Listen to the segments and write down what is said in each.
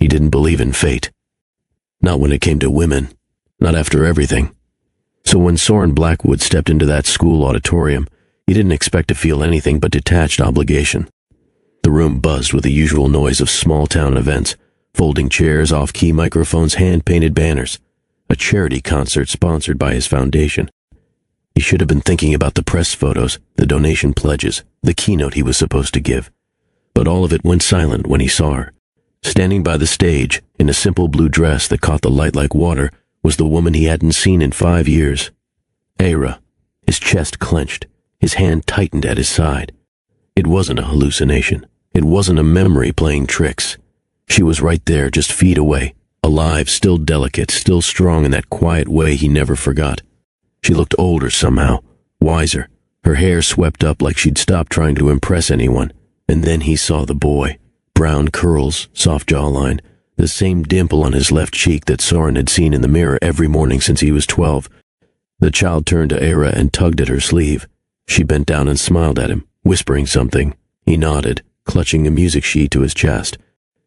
He didn't believe in fate. Not when it came to women. Not after everything. So when Soren Blackwood stepped into that school auditorium, he didn't expect to feel anything but detached obligation. The room buzzed with the usual noise of small-town events, folding chairs, off-key microphones, hand-painted banners, a charity concert sponsored by his foundation. He should have been thinking about the press photos, the donation pledges, the keynote he was supposed to give. But all of it went silent when he saw her. Standing by the stage, in a simple blue dress that caught the light like water, was the woman he hadn't seen in 5 years. Eira. His chest clenched, his hand tightened at his side. It wasn't a hallucination. It wasn't a memory playing tricks. She was right there, just feet away, alive, still delicate, still strong in that quiet way he never forgot. She looked older somehow, wiser, her hair swept up like she'd stopped trying to impress anyone. And then he saw the boy. Brown curls, soft jawline, the same dimple on his left cheek that Soren had seen in the mirror every morning since he was 12. The child turned to Eira and tugged at her sleeve. She bent down and smiled at him, whispering something. He nodded, clutching a music sheet to his chest.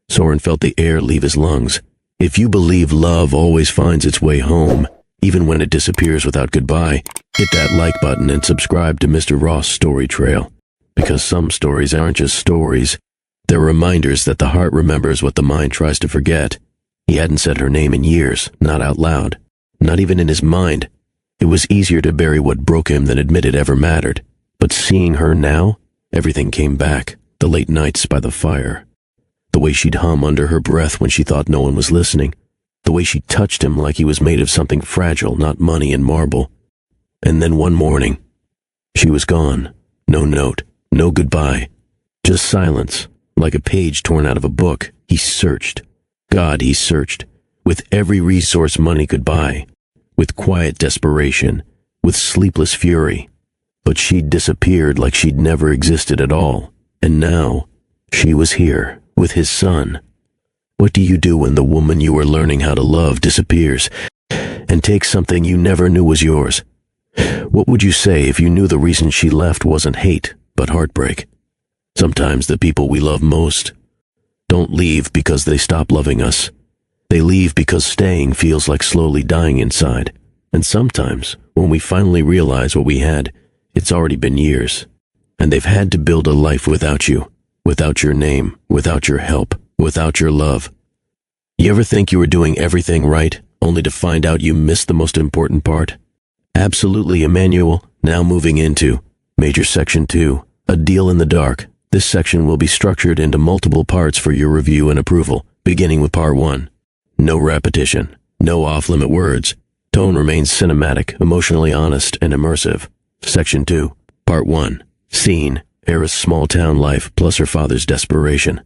Soren felt the air leave his lungs. If you believe love always finds its way home, even when it disappears without goodbye, hit that like button and subscribe to Mr. Ross' Story Trail. Because some stories aren't just stories. They're reminders that the heart remembers what the mind tries to forget. He hadn't said her name in years, not out loud, not even in his mind. It was easier to bury what broke him than admit it ever mattered. But seeing her now, everything came back, the late nights by the fire. The way she'd hum under her breath when she thought no one was listening. The way she touched him like he was made of something fragile, not money and marble. And then one morning, she was gone. No note, no goodbye. Just silence, like a page torn out of a book. He searched. God, he searched. With every resource money could buy. With quiet desperation. With sleepless fury. But she'd disappeared like she'd never existed at all. And now, she was here, with his son. What do you do when the woman you were learning how to love disappears, and takes something you never knew was yours? What would you say if you knew the reason she left wasn't hate, but heartbreak? Sometimes the people we love most don't leave because they stop loving us. They leave because staying feels like slowly dying inside. And sometimes, when we finally realize what we had, it's already been years. And they've had to build a life without you, without your name, without your help, without your love. You ever think you were doing everything right, only to find out you missed the most important part? Absolutely, Emmanuel. Now moving into Major Section 2, A Deal in the Dark. This section will be structured into multiple parts for your review and approval, beginning with Part 1. No repetition, no off-limit words. Tone remains cinematic, emotionally honest, and immersive. Section 2, Part 1. Scene, Eira's small-town life plus her father's desperation.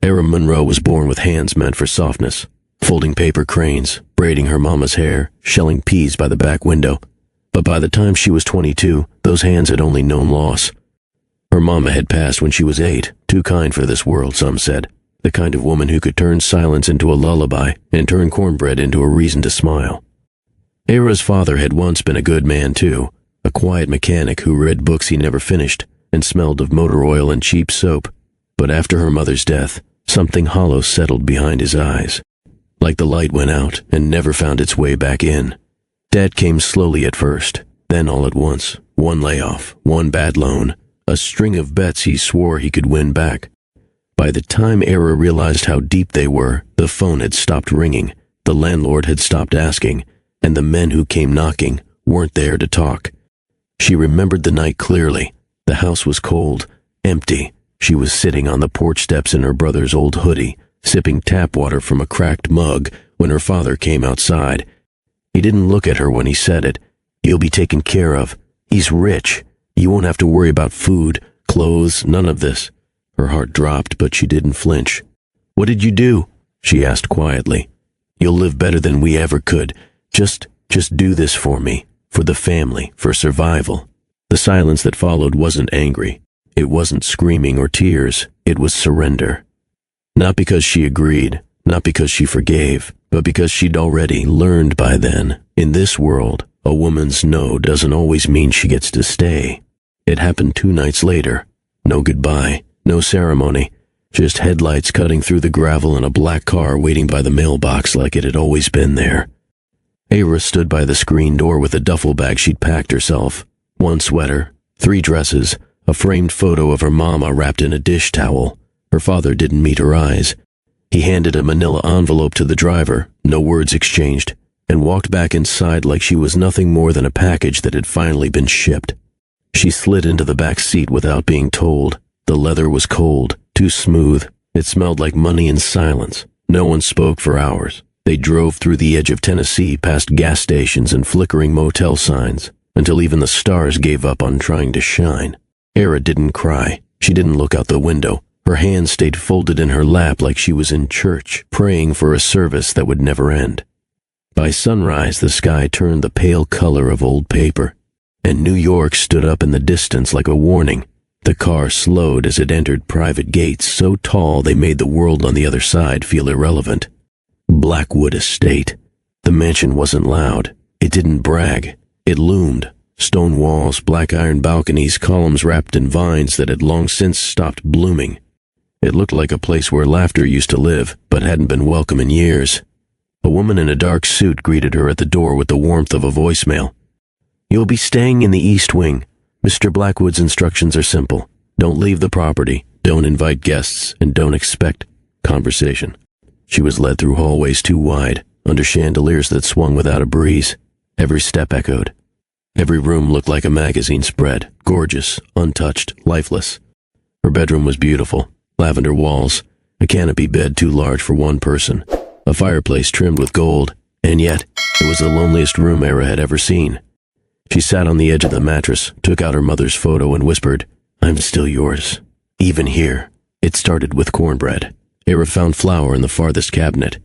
Eira Monroe was born with hands meant for softness, folding paper cranes, braiding her mama's hair, shelling peas by the back window. But by the time she was 22, those hands had only known loss. Her mama had passed when she was 8, too kind for this world, some said. The kind of woman who could turn silence into a lullaby and turn cornbread into a reason to smile. Eira's father had once been a good man, too, a quiet mechanic who read books he never finished and smelled of motor oil and cheap soap. But after her mother's death, something hollow settled behind his eyes. Like the light went out and never found its way back in. Debt came slowly at first, then all at once. One layoff, one bad loan, a string of bets he swore he could win back. By the time Eira realized how deep they were, the phone had stopped ringing, the landlord had stopped asking, and the men who came knocking weren't there to talk. She remembered the night clearly. The house was cold, empty. She was sitting on the porch steps in her brother's old hoodie, sipping tap water from a cracked mug when her father came outside. He didn't look at her when he said it. "You'll be taken care of. He's rich. You won't have to worry about food, clothes, none of this." Her heart dropped, but she didn't flinch. "What did you do?" she asked quietly. "You'll live better than we ever could. Just do this for me, for the family, for survival." The silence that followed wasn't angry. It wasn't screaming or tears. It was surrender. Not because she agreed, not because she forgave, but because she'd already learned by then. In this world, a woman's no doesn't always mean she gets to stay. It happened 2 nights later. No goodbye, no ceremony. Just headlights cutting through the gravel and a black car waiting by the mailbox like it had always been there. Era stood by the screen door with a duffel bag she'd packed herself. 1 sweater, 3 dresses, a framed photo of her mama wrapped in a dish towel. Her father didn't meet her eyes. He handed a manila envelope to the driver, no words exchanged, and walked back inside like she was nothing more than a package that had finally been shipped. She slid into the back seat without being told. The leather was cold, too smooth. It smelled like money and silence. No one spoke for hours. They drove through the edge of Tennessee past gas stations and flickering motel signs, until even the stars gave up on trying to shine. Era didn't cry. She didn't look out the window. Her hands stayed folded in her lap like she was in church, praying for a service that would never end. By sunrise, the sky turned the pale color of old paper, and New York stood up in the distance like a warning. The car slowed as it entered private gates so tall they made the world on the other side feel irrelevant. Blackwood Estate. The mansion wasn't loud. It didn't brag. It loomed. Stone walls, black iron balconies, columns wrapped in vines that had long since stopped blooming. It looked like a place where laughter used to live, but hadn't been welcome in years. A woman in a dark suit greeted her at the door with the warmth of a voicemail. "You'll be staying in the East Wing. Mr. Blackwood's instructions are simple. Don't leave the property, don't invite guests, and don't expect conversation." She was led through hallways too wide, under chandeliers that swung without a breeze. Every step echoed. Every room looked like a magazine spread, gorgeous, untouched, lifeless. Her bedroom was beautiful. Lavender walls, a canopy bed too large for one person, a fireplace trimmed with gold, and yet it was the loneliest room Era had ever seen. She sat on the edge of the mattress, took out her mother's photo, and whispered, "I'm still yours, even here." It started with cornbread. Era found flour in the farthest cabinet.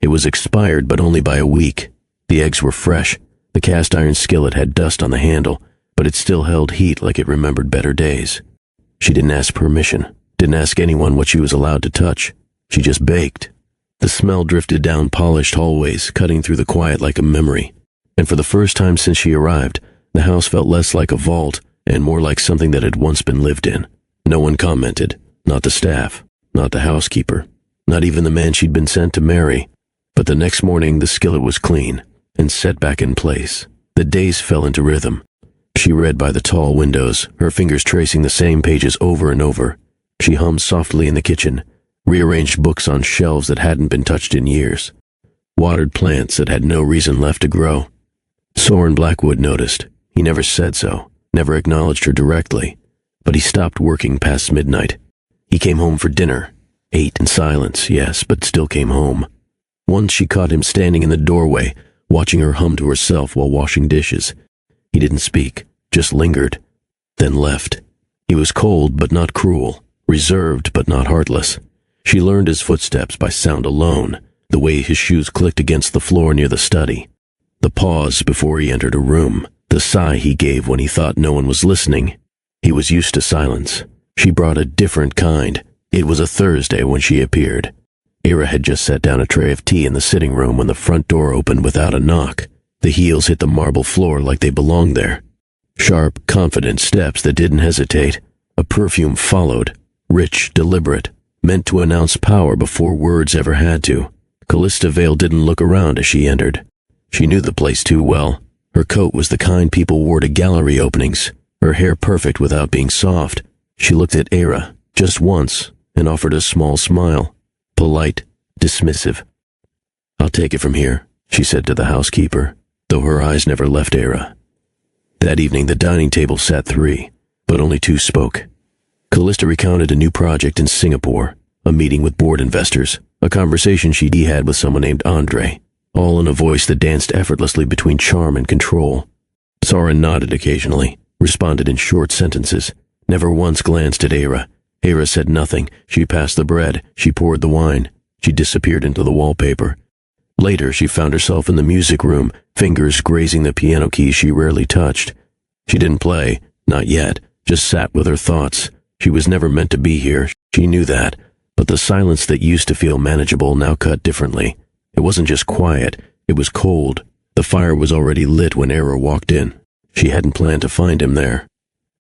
It was expired, but only by a week. The eggs were fresh. The cast iron skillet had dust on the handle, but it still held heat like it remembered better days. She didn't ask permission. Didn't ask anyone what she was allowed to touch. She just baked. The smell drifted down polished hallways, cutting through the quiet like a memory. And for the first time since she arrived, the house felt less like a vault and more like something that had once been lived in. No one commented. Not the staff. Not the housekeeper. Not even the man she'd been sent to marry. But the next morning, the skillet was clean and set back in place. The days fell into rhythm. She read by the tall windows, her fingers tracing the same pages over and over. She hummed softly in the kitchen, rearranged books on shelves that hadn't been touched in years, watered plants that had no reason left to grow. Soren Blackwood noticed. He never said so, never acknowledged her directly, but he stopped working past midnight. He came home for dinner, ate in silence, yes, but still came home. Once she caught him standing in the doorway, watching her hum to herself while washing dishes. He didn't speak, just lingered, then left. He was cold but not cruel. Reserved but not heartless. She learned his footsteps by sound alone, the way his shoes clicked against the floor near the study, the pause before he entered a room, the sigh he gave when he thought no one was listening. He was used to silence. She brought a different kind. It was a Thursday when she appeared. Era had just set down a tray of tea in the sitting room when the front door opened without a knock. The heels hit the marble floor like they belonged there. Sharp, confident steps that didn't hesitate. A perfume followed. Rich, deliberate, meant to announce power before words ever had to. Callista Vale didn't look around as she entered. She knew the place too well. Her coat was the kind people wore to gallery openings, her hair perfect without being soft. She looked at Era, just once, and offered a small smile. Polite, dismissive. "I'll take it from here," she said to the housekeeper, though her eyes never left Era. That evening the dining table sat 3, but only 2 spoke. Callista recounted a new project in Singapore, a meeting with board investors, a conversation she'd had with someone named Andre, all in a voice that danced effortlessly between charm and control. Soren nodded occasionally, responded in short sentences, never once glanced at Era. Era said nothing. She passed the bread. She poured the wine. She disappeared into the wallpaper. Later, she found herself in the music room, fingers grazing the piano keys she rarely touched. She didn't play, not yet, just sat with her thoughts. She was never meant to be here, she knew that, but the silence that used to feel manageable now cut differently. It wasn't just quiet, it was cold. The fire was already lit when Era walked in. She hadn't planned to find him there.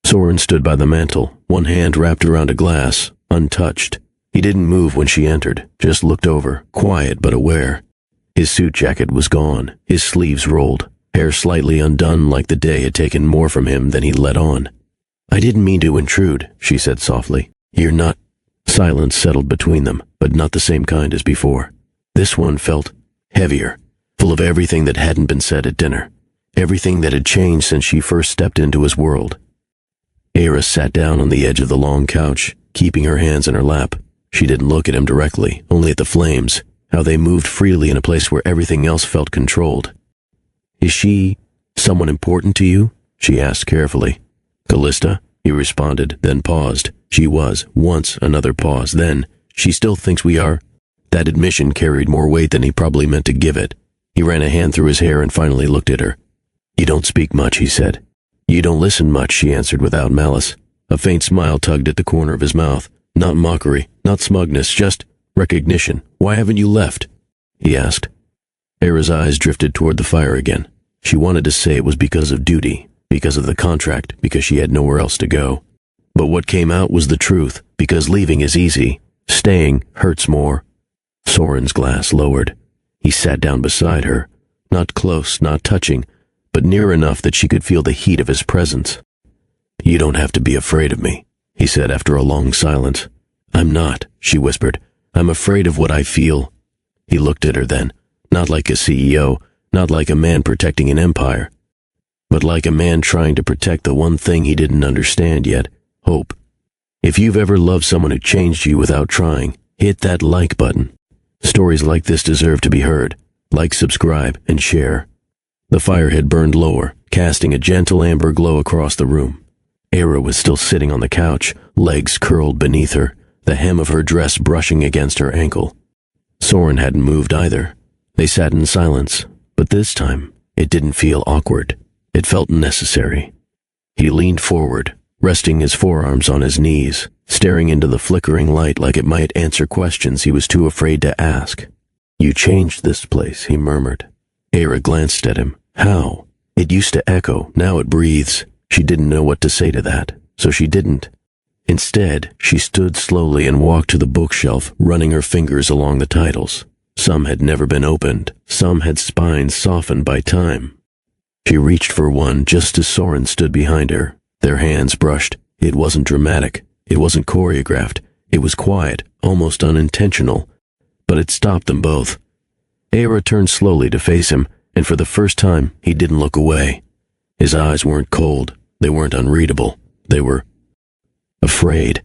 Soren stood by the mantel, one hand wrapped around a glass, untouched. He didn't move when she entered, just looked over, quiet but aware. His suit jacket was gone, his sleeves rolled, hair slightly undone like the day had taken more from him than he'd let on. "I didn't mean to intrude," she said softly. "You're not—" Silence settled between them, but not the same kind as before. This one felt heavier, full of everything that hadn't been said at dinner, everything that had changed since she first stepped into his world. Era sat down on the edge of the long couch, keeping her hands in her lap. She didn't look at him directly, only at the flames, how they moved freely in a place where everything else felt controlled. "Is she someone important to you?" she asked carefully. "Callista," he responded, then paused. She was, once another pause, then, "She still thinks we are—" That admission carried more weight than he probably meant to give it. He ran a hand through his hair and finally looked at her. "You don't speak much," he said. "You don't listen much," she answered without malice. A faint smile tugged at the corner of his mouth. Not mockery, not smugness, just recognition. "Why haven't you left?" he asked. Era's eyes drifted toward the fire again. She wanted to say it was because of duty, because of the contract, because she had nowhere else to go. But what came out was the truth, because leaving is easy. Staying hurts more. Soren's glass lowered. He sat down beside her, not close, not touching, but near enough that she could feel the heat of his presence. "You don't have to be afraid of me," he said after a long silence. "I'm not," she whispered. "I'm afraid of what I feel." He looked at her then, not like a CEO, not like a man protecting an empire, but like a man trying to protect the one thing he didn't understand yet, hope. If you've ever loved someone who changed you without trying, hit that like button. Stories like this deserve to be heard. Like, subscribe, and share. The fire had burned lower, casting a gentle amber glow across the room. Era was still sitting on the couch, legs curled beneath her, the hem of her dress brushing against her ankle. Soren hadn't moved either. They sat in silence, but this time, it didn't feel awkward. It felt necessary. He leaned forward, resting his forearms on his knees, staring into the flickering light like it might answer questions he was too afraid to ask. "You changed this place," he murmured. Era glanced at him. "How?" It used to echo, now it breathes. She didn't know what to say to that, so she didn't. Instead, she stood slowly and walked to the bookshelf, running her fingers along the titles. Some had never been opened, some had spines softened by time. She reached for one just as Soren stood behind her. Their hands brushed. It wasn't dramatic. It wasn't choreographed. It was quiet, almost unintentional. But it stopped them both. Era turned slowly to face him, and for the first time, he didn't look away. His eyes weren't cold. They weren't unreadable. They were afraid.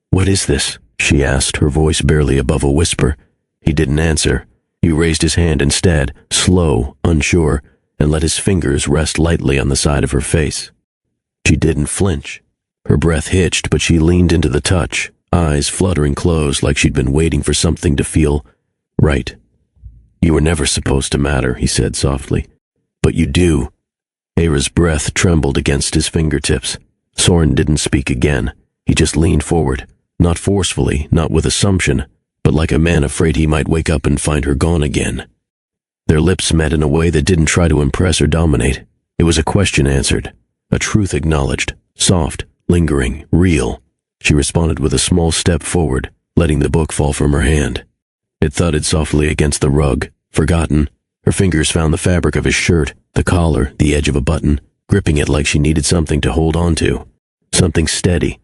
"What is this?" she asked, her voice barely above a whisper. He didn't answer. He raised his hand instead, slow, unsure, and let his fingers rest lightly on the side of her face. She didn't flinch. Her breath hitched, but she leaned into the touch, eyes fluttering closed like she'd been waiting for something to feel right. "You were never supposed to matter," he said softly. "But you do." Era's breath trembled against his fingertips. Soren didn't speak again. He just leaned forward, not forcefully, not with assumption, but like a man afraid he might wake up and find her gone again. Their lips met in a way that didn't try to impress or dominate. It was a question answered, a truth acknowledged, soft, lingering, real. She responded with a small step forward, letting the book fall from her hand. It thudded softly against the rug, forgotten. Her fingers found the fabric of his shirt, the collar, the edge of a button, gripping it like she needed something to hold on to. Something steady.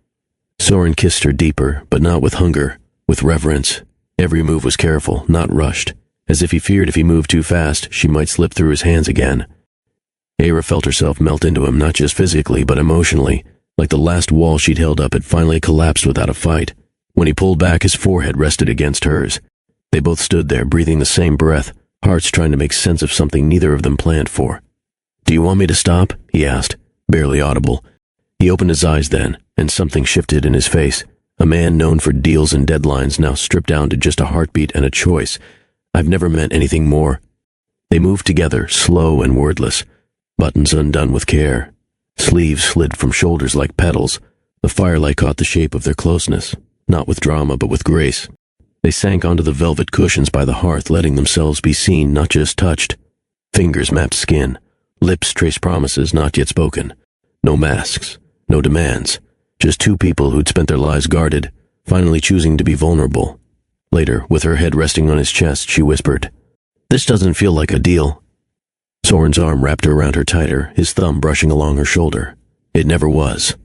Soren kissed her deeper, but not with hunger, with reverence. Every move was careful, not rushed, as if he feared if he moved too fast, she might slip through his hands again. Era felt herself melt into him, not just physically, but emotionally, like the last wall she'd held up had finally collapsed without a fight. When he pulled back, his forehead rested against hers. They both stood there, breathing the same breath, hearts trying to make sense of something neither of them planned for. "Do you want me to stop?" he asked, barely audible. He opened his eyes then, and something shifted in his face. A man known for deals and deadlines now stripped down to just a heartbeat and a choice. "I've never meant anything more." They moved together, slow and wordless, buttons undone with care. Sleeves slid from shoulders like petals. The firelight caught the shape of their closeness, not with drama but with grace. They sank onto the velvet cushions by the hearth, letting themselves be seen, not just touched. Fingers mapped skin. Lips traced promises not yet spoken. No masks. No demands. Just two people who'd spent their lives guarded, finally choosing to be vulnerable. Later, with her head resting on his chest, she whispered, "This doesn't feel like a deal." Soren's arm wrapped around her tighter, his thumb brushing along her shoulder. It never was.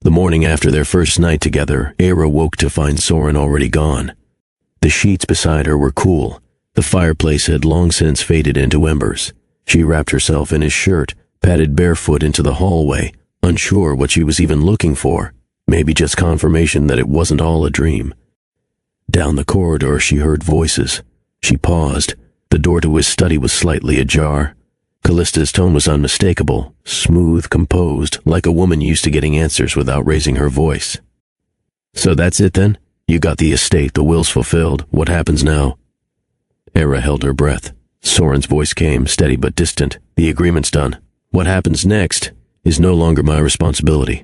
The morning after their first night together, Era woke to find Soren already gone. The sheets beside her were cool. The fireplace had long since faded into embers. She wrapped herself in his shirt, padded barefoot into the hallway, unsure what she was even looking for, maybe just confirmation that it wasn't all a dream. Down the corridor she heard voices. She paused. The door to his study was slightly ajar. Callista's tone was unmistakable, smooth, composed, like a woman used to getting answers without raising her voice. "So that's it then? You got the estate, the will's fulfilled. What happens now?" Era held her breath. Soren's voice came, steady but distant. "The agreement's done. What happens next is no longer my responsibility."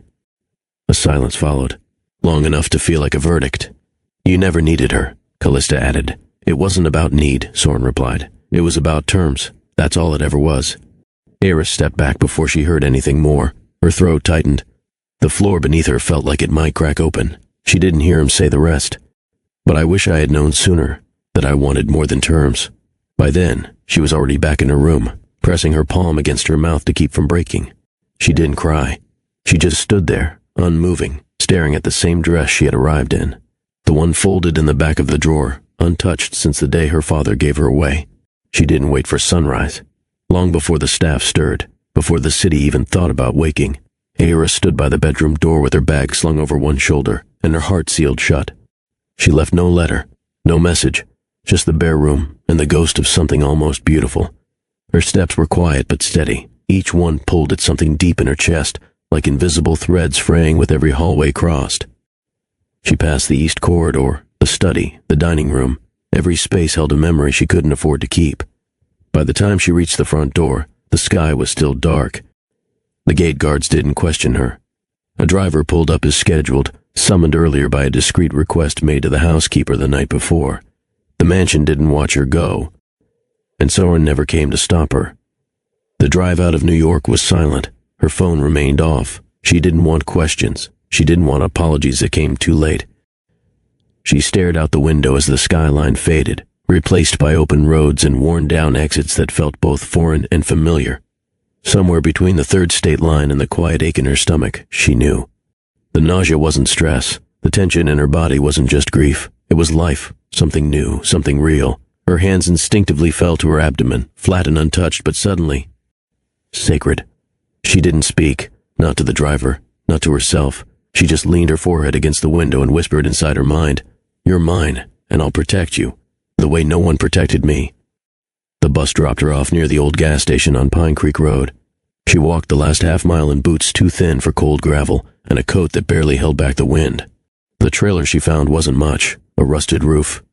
A silence followed, long enough to feel like a verdict. "You never needed her," Callista added. "It wasn't about need," Soren replied. "It was about terms. That's all it ever was." Era stepped back before she heard anything more. Her throat tightened. The floor beneath her felt like it might crack open. She didn't hear him say the rest. "But I wish I had known sooner that I wanted more than terms." By then, she was already back in her room, pressing her palm against her mouth to keep from breaking. She didn't cry. She just stood there, unmoving, staring at the same dress she had arrived in. The one folded in the back of the drawer, untouched since the day her father gave her away. She didn't wait for sunrise. Long before the staff stirred, before the city even thought about waking, Era stood by the bedroom door with her bag slung over one shoulder and her heart sealed shut. She left no letter, no message, just the bare room and the ghost of something almost beautiful. Her steps were quiet but steady. Each one pulled at something deep in her chest, like invisible threads fraying with every hallway crossed. She passed the east corridor, the study, the dining room. Every space held a memory she couldn't afford to keep. By the time she reached the front door, the sky was still dark. The gate guards didn't question her. A driver pulled up as scheduled, summoned earlier by a discreet request made to the housekeeper the night before. The mansion didn't watch her go, and Soren never came to stop her. The drive out of New York was silent. Her phone remained off. She didn't want questions. She didn't want apologies that came too late. She stared out the window as the skyline faded, replaced by open roads and worn-down exits that felt both foreign and familiar. Somewhere between the third state line and the quiet ache in her stomach, she knew. The nausea wasn't stress. The tension in her body wasn't just grief. It was life, something new, something real. Her hands instinctively fell to her abdomen, flat and untouched, but suddenly sacred. She didn't speak, not to the driver, not to herself. She just leaned her forehead against the window and whispered inside her mind, "You're mine, and I'll protect you, the way no one protected me." The bus dropped her off near the old gas station on Pine Creek Road. She walked the last half-mile in boots too thin for cold gravel and a coat that barely held back the wind. The trailer she found wasn't much, a rusted roof.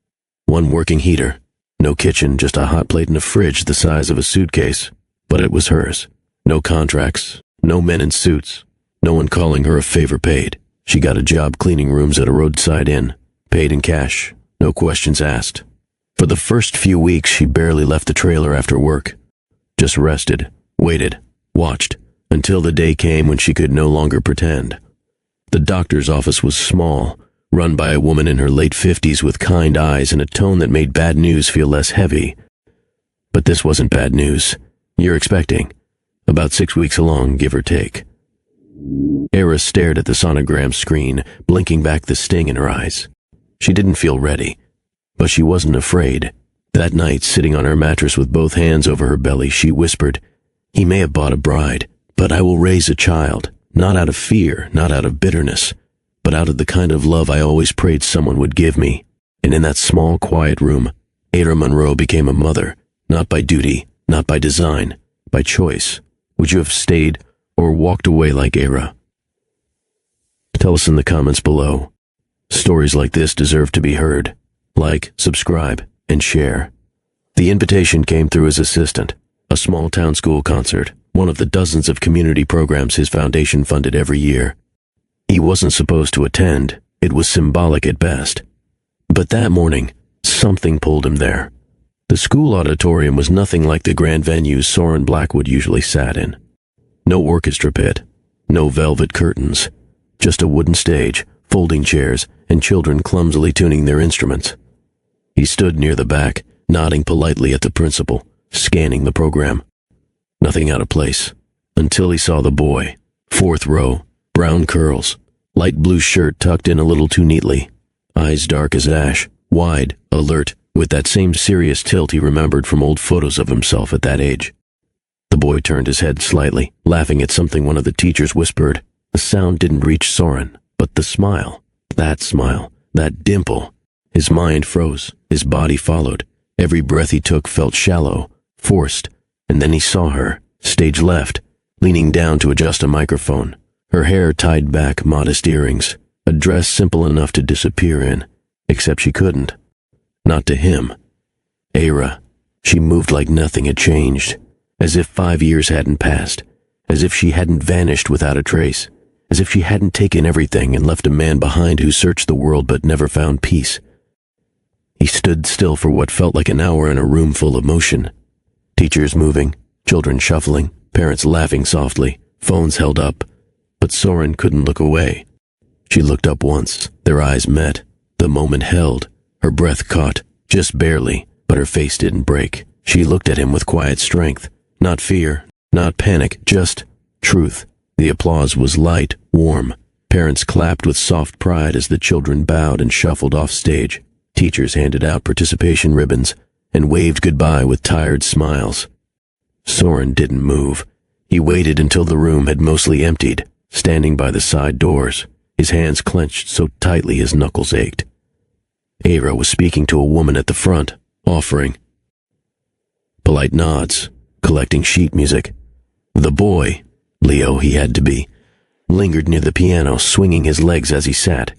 One working heater. No kitchen, just a hot plate and a fridge the size of a suitcase. But it was hers. No contracts, no men in suits, no one calling her a favor paid. She got a job cleaning rooms at a roadside inn, paid in cash, no questions asked. For the first few weeks, she barely left the trailer after work. Just rested, waited, watched, until the day came when she could no longer pretend. The doctor's office was small, run by a woman in her late 50s with kind eyes and a tone that made bad news feel less heavy. But this wasn't bad news. You're expecting. About 6 weeks along, give or take. Era stared at the sonogram screen, blinking back the sting in her eyes. She didn't feel ready, but she wasn't afraid. That night, sitting on her mattress with both hands over her belly, she whispered, "He may have bought a bride, but I will raise a child, not out of fear, not out of bitterness, but out of the kind of love I always prayed someone would give me." And in that small, quiet room, Ada Monroe became a mother, not by duty, not by design, by choice. Would you have stayed or walked away like Era? Tell us in the comments below. Stories like this deserve to be heard. Like, subscribe, and share. The invitation came through his assistant, a small town school concert, one of the dozens of community programs his foundation funded every year. He wasn't supposed to attend. It was symbolic at best. But that morning, something pulled him there. The school auditorium was nothing like the grand venues Soren Blackwood usually sat in. No orchestra pit, no velvet curtains, just a wooden stage, folding chairs, and children clumsily tuning their instruments. He stood near the back, nodding politely at the principal, scanning the program. Nothing out of place, until he saw the boy, fourth row, brown curls, light blue shirt tucked in a little too neatly, eyes dark as ash, wide, alert, with that same serious tilt he remembered from old photos of himself at that age. The boy turned his head slightly, laughing at something one of the teachers whispered. The sound didn't reach Soren, but the smile, that dimple. His mind froze, his body followed. Every breath he took felt shallow, forced, and then he saw her, stage left, leaning down to adjust a microphone, her hair tied back, modest earrings, a dress simple enough to disappear in, except she couldn't. Not to him. Era. She moved like nothing had changed, as if 5 years hadn't passed, as if she hadn't vanished without a trace, as if she hadn't taken everything and left a man behind who searched the world but never found peace. He stood still for what felt like an hour in a room full of motion. Teachers moving, children shuffling, parents laughing softly, phones held up, but Soren couldn't look away. She looked up once, their eyes met, the moment held, her breath caught, just barely, but her face didn't break. She looked at him with quiet strength, not fear, not panic, just truth. The applause was light, warm. Parents clapped with soft pride as the children bowed and shuffled off stage. Teachers handed out participation ribbons and waved goodbye with tired smiles. Soren didn't move. He waited until the room had mostly emptied, standing by the side doors, his hands clenched so tightly his knuckles ached. Era was speaking to a woman at the front, offering. Polite nods, collecting sheet music. The boy, Leo he had to be, lingered near the piano, swinging his legs as he sat.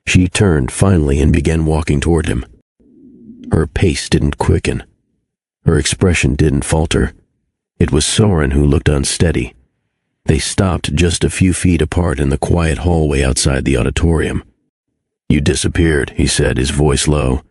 She turned finally and began walking toward him. Her pace didn't quicken. Her expression didn't falter. It was Soren who looked unsteady. They stopped just a few feet apart in the quiet hallway outside the auditorium. You disappeared, he said, his voice low.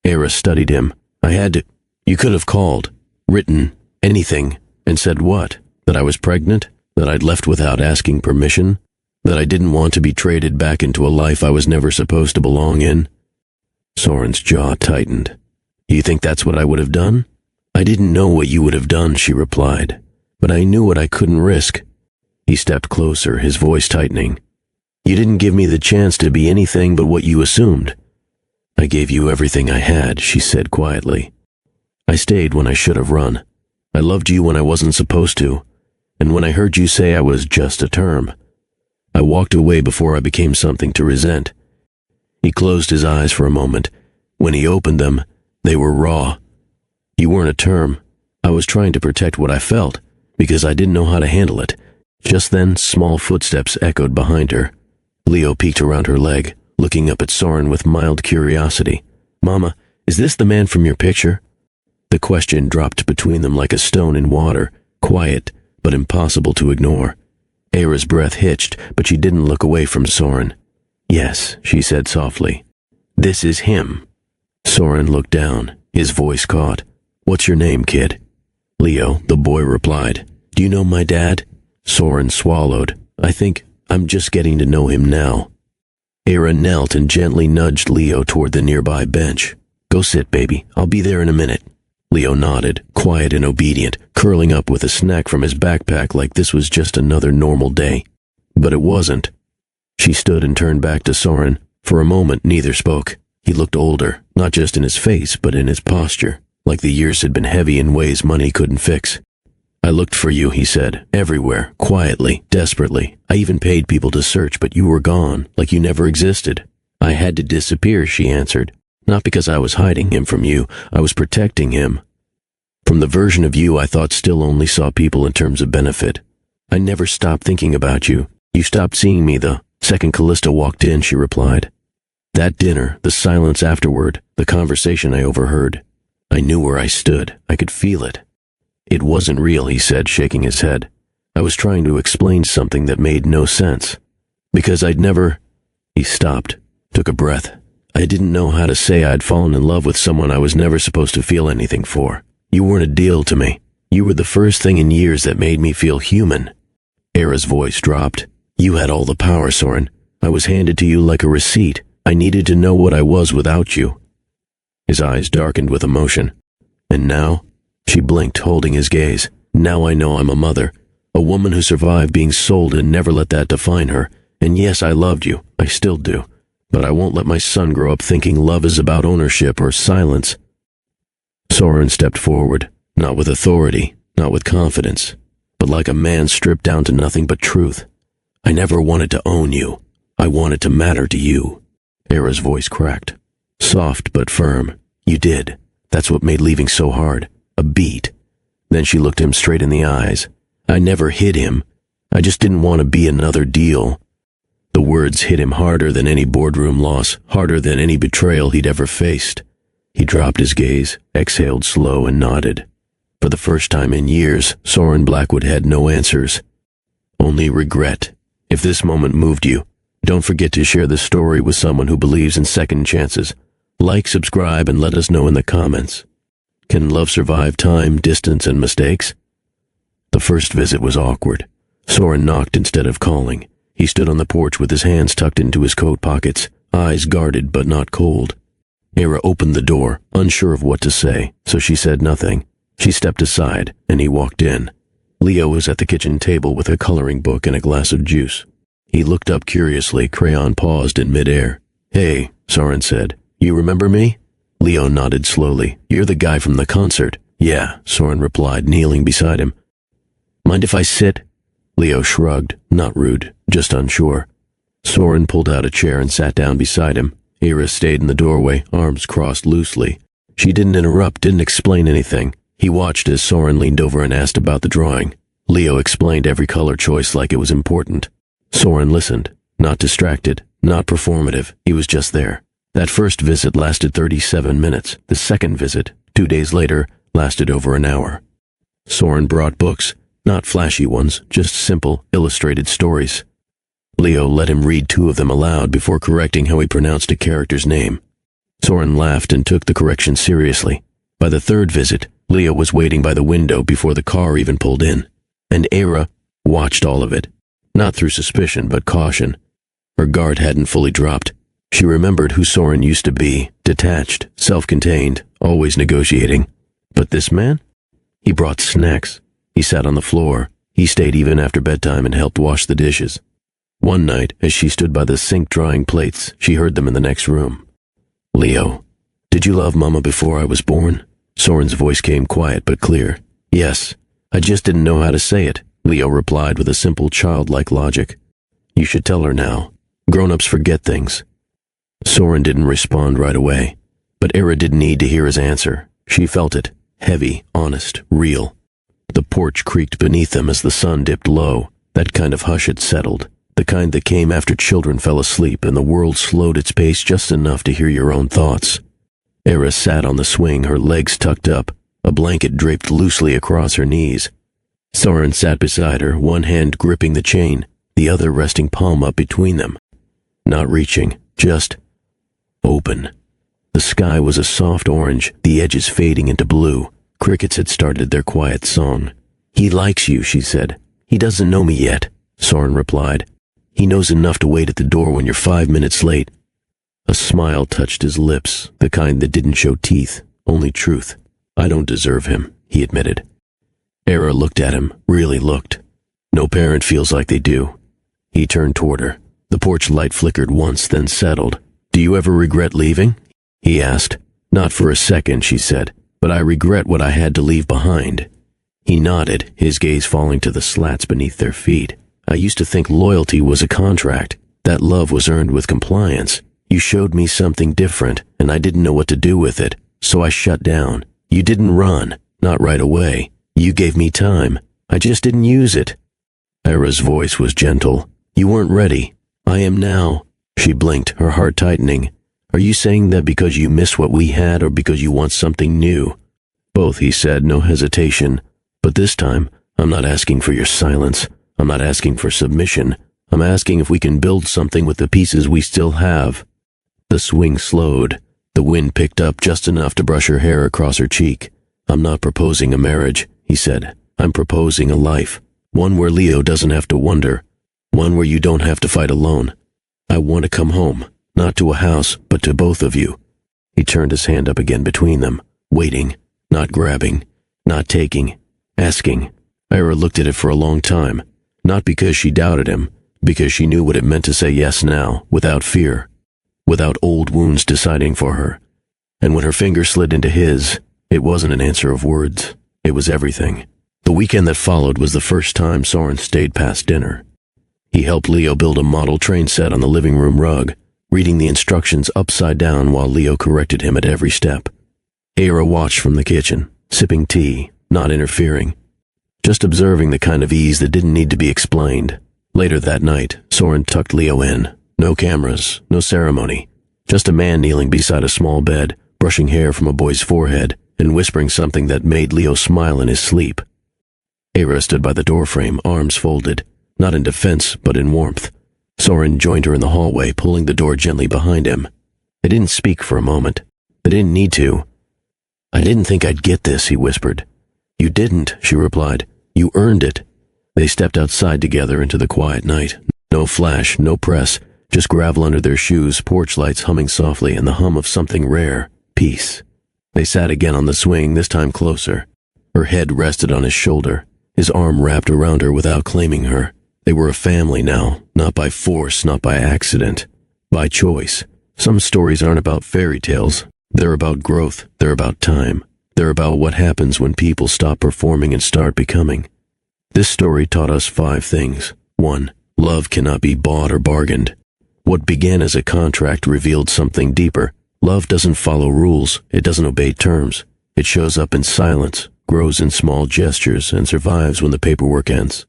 Era studied him. I had to. You could have called, written, anything, and said what? That I was pregnant? That I'd left without asking permission? That I didn't want to be traded back into a life I was never supposed to belong in? Soren's jaw tightened. You think that's what I would have done? I didn't know what you would have done, she replied, but I knew what I couldn't risk. He stepped closer, his voice tightening. You didn't give me the chance to be anything but what you assumed. I gave you everything I had, she said quietly. I stayed when I should have run. I loved you when I wasn't supposed to, and when I heard you say I was just a term, I walked away before I became something to resent. He closed his eyes for a moment. When he opened them, they were raw. You weren't a term. I was trying to protect what I felt, because I didn't know how to handle it. Just then, small footsteps echoed behind her. Leo peeked around her leg, looking up at Soren with mild curiosity. Mama, is this the man from your picture? The question dropped between them like a stone in water, quiet, but impossible to ignore. Era's breath hitched, but she didn't look away from Soren. Yes, she said softly. This is him. Soren looked down, his voice caught. What's your name, kid? Leo, the boy replied. Do you know my dad? Soren swallowed. I think I'm just getting to know him now. Era knelt and gently nudged Leo toward the nearby bench. Go sit, baby. I'll be there in a minute. Leo nodded, quiet and obedient, curling up with a snack from his backpack like this was just another normal day. But it wasn't. She stood and turned back to Soren. For a moment, neither spoke. He looked older, not just in his face, but in his posture, like the years had been heavy in ways money couldn't fix. I looked for you, he said, everywhere, quietly, desperately. I even paid people to search, but you were gone, like you never existed. I had to disappear, she answered. Not because I was hiding him from you, I was protecting him. From the version of you I thought still only saw people in terms of benefit. I never stopped thinking about you. You stopped seeing me the second Callista walked in, she replied. That dinner, the silence afterward, the conversation I overheard. I knew where I stood. I could feel it. It wasn't real, he said, shaking his head. I was trying to explain something that made no sense. Because I'd never... He stopped, took a breath. I didn't know how to say I'd fallen in love with someone I was never supposed to feel anything for. You weren't a deal to me. You were the first thing in years that made me feel human. Era's voice dropped. You had all the power, Soren. I was handed to you like a receipt. I needed to know what I was without you." His eyes darkened with emotion. "And now?" She blinked, holding his gaze. "Now I know I'm a mother. A woman who survived being sold and never let that define her. And yes, I loved you. I still do. But I won't let my son grow up thinking love is about ownership or silence." Soren stepped forward, not with authority, not with confidence, but like a man stripped down to nothing but truth. "I never wanted to own you. I wanted to matter to you." Era's voice cracked. Soft but firm. "You did. That's what made leaving so hard. A beat." Then she looked him straight in the eyes. "I never hid him. I just didn't want to be another deal." The words hit him harder than any boardroom loss, harder than any betrayal he'd ever faced. He dropped his gaze, exhaled slow, and nodded. For the first time in years, Soren Blackwood had no answers. Only regret. If this moment moved you, don't forget to share this story with someone who believes in second chances. Like, subscribe, and let us know in the comments. Can love survive time, distance, and mistakes? The first visit was awkward. Soren knocked instead of calling. He stood on the porch with his hands tucked into his coat pockets, eyes guarded but not cold. Era opened the door, unsure of what to say, so she said nothing. She stepped aside, and he walked in. Leo was at the kitchen table with a coloring book and a glass of juice. He looked up curiously, crayon paused in midair. "Hey," Soren said. "You remember me?" Leo nodded slowly. "You're the guy from the concert." "Yeah," Soren replied, kneeling beside him. "Mind if I sit?" Leo shrugged, not rude, just unsure. Soren pulled out a chair and sat down beside him. Era stayed in the doorway, arms crossed loosely. She didn't interrupt, didn't explain anything. He watched as Soren leaned over and asked about the drawing. Leo explained every color choice like it was important. Soren listened, not distracted, not performative. He was just there. That first visit lasted 37 minutes. The second visit, 2 days later, lasted over an hour. Soren brought books, not flashy ones, just simple, illustrated stories. Leo let him read 2 of them aloud before correcting how he pronounced a character's name. Soren laughed and took the correction seriously. By the third visit, Leo was waiting by the window before the car even pulled in. And Era watched all of it. Not through suspicion, but caution. Her guard hadn't fully dropped. She remembered who Soren used to be, detached, self-contained, always negotiating. But this man? He brought snacks. He sat on the floor. He stayed even after bedtime and helped wash the dishes. One night, as she stood by the sink drying plates, she heard them in the next room. "Leo, did you love Mama before I was born?" Soren's voice came quiet but clear. "Yes. I just didn't know how to say it," Leo replied with a simple childlike logic. "You should tell her now. Grown-ups forget things." Soren didn't respond right away, but Era didn't need to hear his answer. She felt it, heavy, honest, real. The porch creaked beneath them as the sun dipped low. That kind of hush had settled, the kind that came after children fell asleep and the world slowed its pace just enough to hear your own thoughts. Era sat on the swing, her legs tucked up, a blanket draped loosely across her knees. Soren sat beside her, one hand gripping the chain, the other resting palm up between them. Not reaching, just open. The sky was a soft orange, the edges fading into blue. Crickets had started their quiet song. "He likes you," she said. "He doesn't know me yet," Soren replied. "He knows enough to wait at the door when you're 5 minutes late." A smile touched his lips, the kind that didn't show teeth, only truth. "I don't deserve him," he admitted. Era looked at him, really looked. No parent feels like they do. He turned toward her. The porch light flickered once, then settled. "Do you ever regret leaving?" he asked. "Not for a second," she said, "but I regret what I had to leave behind." He nodded, his gaze falling to the slats beneath their feet. "I used to think loyalty was a contract, that love was earned with compliance. You showed me something different, and I didn't know what to do with it, so I shut down. You didn't run, not right away. You gave me time. I just didn't use it." Era's voice was gentle. "You weren't ready. I am now." She blinked, her heart tightening. "Are you saying that because you miss what we had or because you want something new?" "Both," he said, no hesitation. "But this time, I'm not asking for your silence. I'm not asking for submission. I'm asking if we can build something with the pieces we still have." The swing slowed. The wind picked up just enough to brush her hair across her cheek. "I'm not proposing a marriage," he said. "I'm proposing a life. One where Leo doesn't have to wonder. One where you don't have to fight alone. I want to come home, not to a house, but to both of you. He turned his hand up again between them, waiting, not grabbing, not taking, asking. Ira looked at it for a long time, not because she doubted him, because she knew what it meant to say yes now, without fear, without old wounds deciding for her. And when her finger slid into his, it wasn't an answer of words. It was everything. The weekend that followed was the first time Soren stayed past dinner. He helped Leo build a model train set on the living room rug, reading the instructions upside down while Leo corrected him at every step. Ira watched from the kitchen, sipping tea, not interfering, just observing the kind of ease that didn't need to be explained. Later that night, Soren tucked Leo in. No cameras, no ceremony. Just a man kneeling beside a small bed, brushing hair from a boy's forehead, and whispering something that made Leo smile in his sleep. Ira stood by the doorframe, arms folded, not in defense, but in warmth. Soren joined her in the hallway, pulling the door gently behind him. They didn't speak for a moment. They didn't need to. I didn't think I'd get this, he whispered. You didn't, she replied. You earned it. They stepped outside together into the quiet night. No flash, no press, just gravel under their shoes, porch lights humming softly, and the hum of something rare, peace. They sat again on the swing, this time closer. Her head rested on his shoulder, his arm wrapped around her without claiming her. They were a family now, not by force, not by accident, by choice. Some stories aren't about fairy tales. They're about growth. They're about time. They're about what happens when people stop performing and start becoming. This story taught us 5 things. 1. Love cannot be bought or bargained. What began as a contract revealed something deeper. Love doesn't follow rules. It doesn't obey terms. It shows up in silence, grows in small gestures, and survives when the paperwork ends.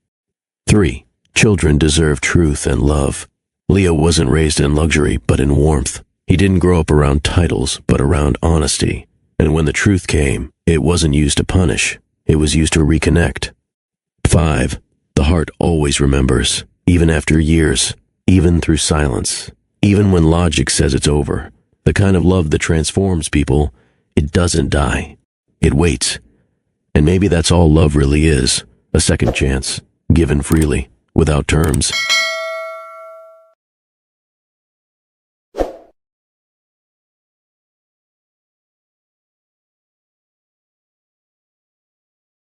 3. Children deserve truth and love. Leo wasn't raised in luxury, but in warmth. He didn't grow up around titles, but around honesty. And when the truth came, it wasn't used to punish. It was used to reconnect. 5. The heart always remembers, even after years, even through silence, even when logic says it's over. The kind of love that transforms people, it doesn't die. It waits. And maybe that's all love really is, a second chance, given freely, without terms.